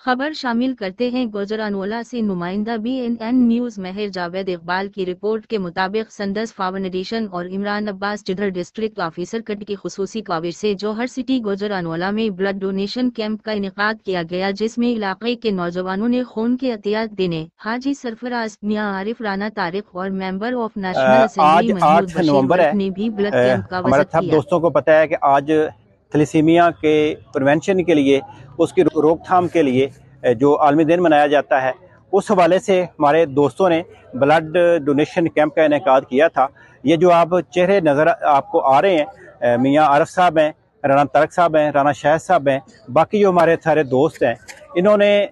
खबर शामिल करते हैं। गुजरानवाला से नुमाइंदा BNN न्यूज़ महर जावेद इकबाल की रिपोर्ट के मुताबिक संदस फाउंडेशन और इमरान अब्बास जिधर डिस्ट्रिक्ट ऑफिसर कट की खुसूसी काविश से जौहर सिटी गुजरानवाला में ब्लड डोनेशन कैंप का इनेकाद किया गया, जिसमें इलाके के नौजवानों ने खून के एहतियात देने हाजी सरफराज मियां आरिफ राना तारिक और मेंबर ऑफ नेशनल आज असेंबली महमूद 8 बशीर नवंबर वल्फ है। ने भी ब्लड कैंप का हमारे वज़द सब किया। दोस्तों को पता है कि आज थैलेसीमिया के प्रिवेंशन के लिए, उसकी रोकथाम के लिए जो आलमी दिन मनाया जाता है, उस हवाले से हमारे दोस्तों ने ब्लड डोनेशन कैंप का इनेकाद किया था। ये जो आप चेहरे नज़र आपको आ रहे हैं, मियाँ आरिफ साहब हैं, राना तारिक साहब हैं, राना शाहिद साहब हैं, बाकी जो हमारे सारे दोस्त हैं, इन्होंने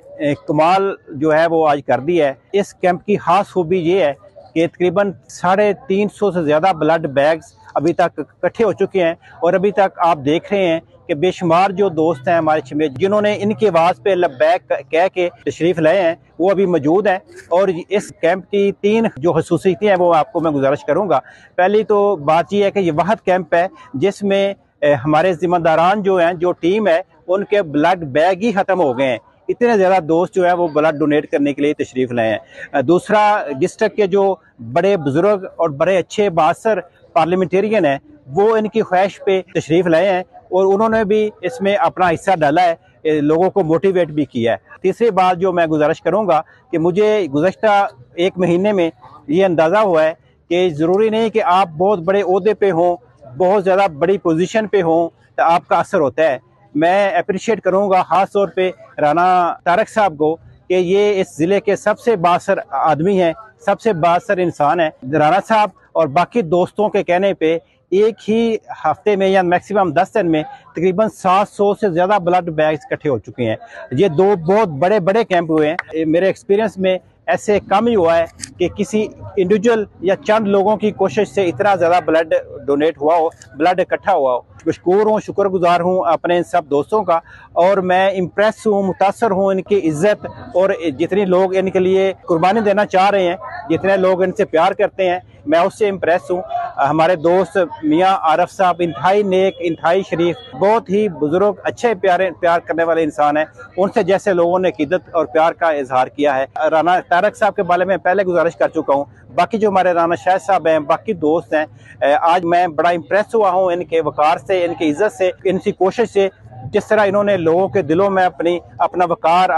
कमाल जो है वो आज कर दिया है। इस कैंप की खास खूबी ये है कि तकरीबन 350 से ज़्यादा ब्लड बैग्स अभी तक इकट्ठे हो चुके हैं और अभी तक आप देख रहे हैं कि बेशुमार जो दोस्त हैं हमारे में, जिन्होंने इनकी आवाज़ पे लब्बैक कह के तशरीफ़ लाए हैं, वो अभी मौजूद हैं। और इस कैंप की 3 जो खसूसियतें हैं वो आपको मैं गुजारिश करूँगा। पहली तो बात यह है कि ये वाहद कैंप है जिसमें हमारे जिम्मेदारान जो हैं, जो टीम है, उनके ब्लड बैग ही ख़त्म हो गए हैं। इतने ज़्यादा दोस्त जो है वो ब्लड डोनेट करने के लिए तशरीफ़ लाए हैं। दूसरा, डिस्ट्रिक्ट के जो बड़े बुजुर्ग और बड़े अच्छे बासर पार्लियामेंटेरियन हैं, वो इनकी ख्वाहिश पे तशरीफ़ लाए हैं और उन्होंने भी इसमें अपना हिस्सा डाला है, लोगों को मोटिवेट भी किया है। तीसरी बात जो मैं गुजारिश करूँगा कि मुझे गुज़श्ता 1 महीने में ये अंदाज़ा हुआ है कि ज़रूरी नहीं कि आप बहुत बड़े ओहदे पे हों, बहुत ज़्यादा बड़ी पोजीशन पे हों तो आपका असर होता है। मैं अप्रिशिएट करूँगा ख़ास तौर पे राना तारिक साहब को कि ये इस ज़िले के सबसे बासर आदमी हैं, सबसे बासर इंसान हैं। राना साहब और बाकी दोस्तों के कहने पे एक ही हफ्ते में या मैक्सिमम 10 दिन में तकरीबन 700 से ज़्यादा ब्लड बैग्स इकट्ठे हो चुके हैं। ये 2 बहुत बड़े बड़े कैंप हुए हैं। मेरे एक्सपीरियंस में ऐसे कम ही हुआ है कि किसी इंडिविजुअल या चंद लोगों की कोशिश से इतना ज़्यादा ब्लड डोनेट हुआ हो, ब्लड इकट्ठा हुआ हो। मशकूर हूँ, शुक्रगुजार हूँ अपने इन सब दोस्तों का, और मैं इम्प्रेस हूँ, मुतासर हूँ इनकी इज्जत और जितने लोग इनके लिए कुर्बानी देना चाह रहे हैं, जितने लोग इनसे प्यार करते हैं, मैं उससे इम्प्रेस हूँ। हमारे दोस्त मियाँ आरिफ साहब इंतहाई नेक, इंतहाई शरीफ, बहुत ही बुजुर्ग, अच्छे प्यार करने वाले इंसान हैं। उनसे जैसे लोगों ने इक़्ज़त और प्यार का इजहार किया है। राना तारिक साहब के बारे में पहले गुजारिश कर चुका हूँ। बाकी जो हमारे राना शाहिद साहब हैं, बाकी दोस्त हैं, आज मैं बड़ा इम्प्रेस हुआ हूँ इनके वकार से, इनकी इज्जत से, इनकी कोशिश से, जिस तरह इन्होंने लोगों के दिलों में अपना वकार,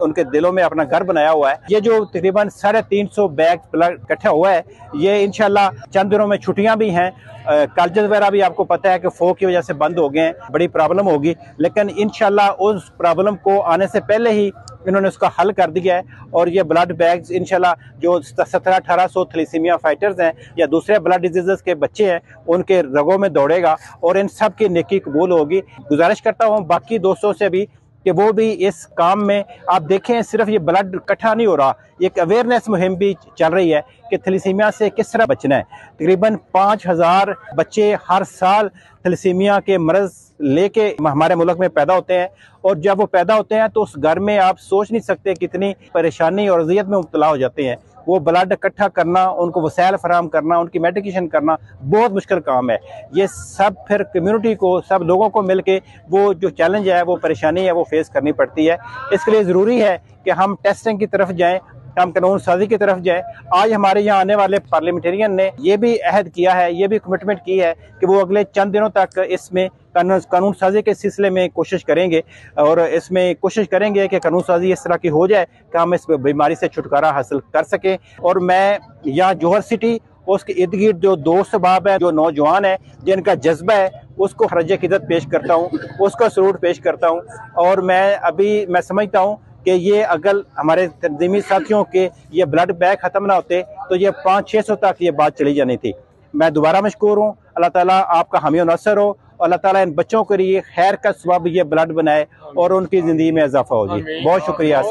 उनके दिलों में अपना घर बनाया हुआ है। ये जो तकरीबन 350 बैग ब्लड इकट्ठा हुआ है, ये इंशाल्लाह चंद दिनों में छुट्टियां भी हैं, कॉलेज वगैरह भी आपको पता है कि फॉग की वजह से बंद हो गए हैं, बड़ी प्रॉब्लम होगी, लेकिन इंशाल्लाह उस प्रॉब्लम को आने से पहले ही इन्होंने उसका हल कर दिया है। और ये ब्लड बैग्स इंशाल्लाह जो 1700-1800 थैलेसीमिया फाइटर्स हैं या दूसरे ब्लड डिजीज़ के बच्चे हैं, उनके रगों में दौड़ेगा और इन सब की नेकी कबूल होगी। गुजारिश करता हूँ बाकी दोस्तों से भी कि वो भी इस काम में, आप देखें सिर्फ ये ब्लड इकट्ठा नहीं हो रहा, एक अवेयरनेस मुहिम भी चल रही है कि थैलेसीमिया से किस तरह बचना है। तकरीबन 5000 बच्चे हर साल थैलेसीमिया के मरज़ लेके हमारे मुल्क में पैदा होते हैं, और जब वो पैदा होते हैं तो उस घर में आप सोच नहीं सकते कितनी परेशानी और अज़ियत में मुब्तला हो जाते हैं। वो ब्लड इकट्ठा करना, उनको वसाइल फराहम करना, उनकी मेडिकेशन करना बहुत मुश्किल काम है। ये सब फिर कम्युनिटी को, सब लोगों को मिल के वो जो चैलेंज है, वो परेशानी है, वो फेस करनी पड़ती है। इसके लिए ज़रूरी है कि हम टेस्टिंग की तरफ जाएँ, हम कानून साजी की तरफ जाए। आज हमारे यहाँ आने वाले पार्लियामेंटेरियन ने ये भी अहद किया है, ये भी कमिटमेंट की है कि वो अगले चंद दिनों तक इसमें कानून साजी के सिलसिले में कोशिश करेंगे, और इसमें कोशिश करेंगे कि कानून साजी इस तरह की हो जाए कि हम इस बीमारी से छुटकारा हासिल कर सकें। और मैं यहाँ जौहर सिटी, उसके इर्द गिर्द जो दोस्त अहबाब हैं, जो नौजवान हैं, जिनका जज्बा है, उसको खराज अक़ीदत पेश करता हूँ, उसका सलूट पेश करता हूँ। और मैं समझता हूँ कि ये अगर हमारे तंजीमी साथियों के ये ब्लड बैग ख़त्म ना होते तो ये 500-600 तक ये बात चली जानी थी। मैं दोबारा मशकूर हूँ। अल्लाह ताला आपका हामी और नसर हो, अल्लाह ताला इन बच्चों के लिए खैर का सवाब ये ब्लड बनाए और उनकी ज़िंदगी में इजाफा हो जी। बहुत शुक्रिया।